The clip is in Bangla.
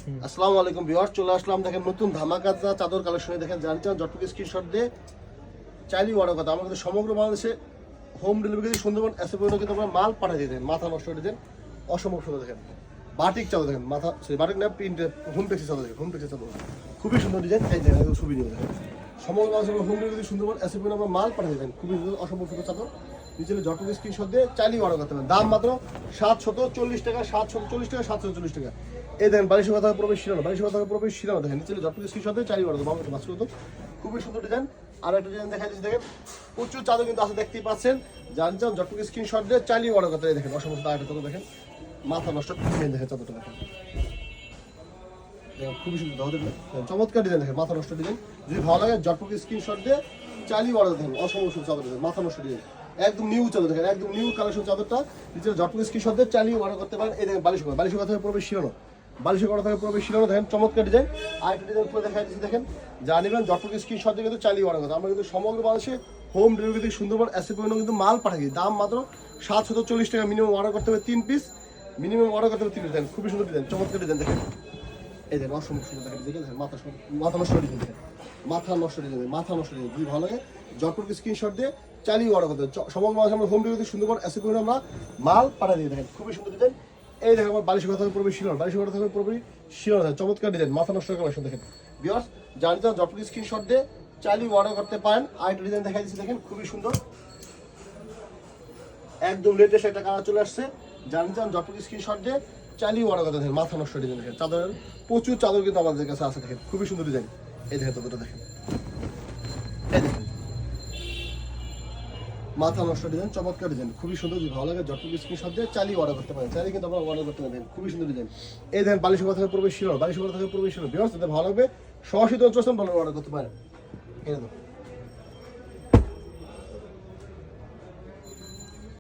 আসসালামু আলাইকুম ভিউয়ার্স, চলে আসলাম দেখেন নতুন ধামাকাদার চাদর কালেকশনে। দেখেন জানছেন যতটুকু স্ক্রিনশট দিয়ে চাইলেই অর্ডার কথা আমরা কিন্তু সমগ্র বাংলাদেশে হোম ডেলিভারি সুন্দরবন এসে পর্যন্ত কিন্তু আমরা মাল পাঠিয়ে দিয়ে দেন। মাথা নষ্ট করে দেন, অসম্ভব সুন্দর। দেখেন বাটিক চাদর, দেখেন মাথা বাটিক না প্রিন্টে হোম টেক্সি চাদর, দেখেন হোম টেক্সি চাদর খুবই সুন্দর ডিজাইন। এই দেখেন একদম ছবি নিয়ে দেখেন সমগ্র বাংলাদেশে হোম ডেলিভারি সুন্দরবন এসে পর্যন্ত আমরা মাল পাঠিয়ে দেন। খুবই সুন্দর অসম্ভব সুন্দর চাদর। নিচে যতটুকু স্ক্রিনশট দিয়ে চাইলেই অর্ডার করতে পারেন। দাম মাত্র 740 টাকা, 740 টাকা, 740 টাকা। এই দেখেন বালিশের কথা প্রবেশ ছিল না, বালিশের কথা প্রবেশ ছিল না। দেখেন নিচে যতটুকু স্ক্রিনশট দিয়ে চাইলেই অর্ডার করতে মাছ করতো। খুবই সুন্দর ডিজাইন। আর একটা ডিজাইন দেখা যাচ্ছে, দেখেন প্রচুর চাদর কিন্তু আছে, দেখতেই পাচ্ছেন। জানছেন যতটুকু স্ক্রিনশট দিয়ে চাইলেই অর্ডার করতে। দেখেন অসম্ভব আরেকটা চাদর দেখেন, মাথা নষ্ট ডিজাইন। দেখেন চাদরটা দেখেন খুবই সুন্দর, চমৎকার ডিজাইন। দেখেন মাথা নষ্ট ডিজাইন। যদি ভালো লাগে যতটুকু স্ক্রিনশট দিয়ে চাইলেই অর্ডার দেখেন। অসম্ভব সুন্দর চাদর দেখেন, মাথা নষ্ট ডিজাইন, একদম নিউ চাদর। দেখেন একদম নিউ কালেকশন চাদরটা। নিচে যতটুকু স্ক্রিনশট দিয়ে চাইলেই অর্ডার করতে পারেন। এই দেখেন বালিশের কথা প্রবেশ ছিল না, বালিশের কথা প্রবেশ ছিল না। দেখেন চমৎকার ডিজাইন। আর একটা ডিজাইন করে দেখা যাচ্ছে, দেখেন যা নেবেন যতটুকু স্ক্রিনশট দিয়ে কিন্তু চাইলেই অর্ডার করতে। আমরা কিন্তু সমগ্র বাংলাদেশে হোম ডেলিভারি থেকে সুন্দরবন এসে পর্যন্ত কিন্তু মাল পাঠিয়ে দিই। দাম মাত্র 740 টাকা। মিনিমাম অর্ডার করতে হবে 3 পিস, মিনিমাম অর্ডার করতে হবে 3 পিস। দেখেন খুবই সুন্দর ডিজাইন, চমৎকার ডিজাইন। দেখেন এই দেখেন অসম্ভব সুন্দর। দেখেন মাথা নষ্ট ডিজাইন, দেখেন মাথা নষ্ট ডিজাইন, মাথা নষ্ট ডিজাইন। যদি ভালো লাগে যতটুকু স্ক্রিনশট দিয়ে চাইলেই অর্ডার করতে হবে। সমগ্র বাংলাদেশে আমরা হোম ডেলিভারি সুন্দরবন এসে পর্যন্ত আমরা মাল পাঠিয়ে দিই। দেখেন খুবই সুন্দর ডিজাইন। এই দেখেন আমার বালিশের কথা পুরোপুরি শিরোন, বালিশের কথা পুরোপুরি শিরোন। চমৎকার ডিজাইন, মাথা নষ্ট কালেকশন। দেখেন ভিউয়ার্স, জানি তো যতটুকু স্ক্রিনশট দিয়ে চাইলেই অর্ডার করতে পারেন। আর একটা ডিজাইন দেখা দিচ্ছি, দেখেন খুবই সুন্দর, একদম লেটেস্ট একটা কালার চলে আসছে। জানি তো যতটুকু স্ক্রিনশট দিয়ে চাইলেই অর্ডার করতে। দেখেন মাথা নষ্ট ডিজাইন। দেখেন চাদরের প্রচুর চাদর কিন্তু আমাদের কাছে আছে। দেখেন খুবই সুন্দর ডিজাইন। এই দেখেন চাদরটা দেখেন, এই দেখেন মাথা নষ্ট ডিজাইন, চমৎকার ডিজাইন, খুবই সুন্দর। যদি ভালো লাগে যতটুকু স্ক্রিনশট দিয়ে চাইলেই অর্ডার করতে পারেন। চাইলে কিন্তু আপনারা অর্ডার করতে পারেন। খুবই সুন্দর ডিজাইন। এই দেখেন বালিশের কথা প্রবেশ ছিল, বালিশের কথা প্রবেশ ছিল। ভিউয়ার্স, যাতে ভালো লাগবে সরাসরি অর্ডার করতে পারেন। এই দেখুন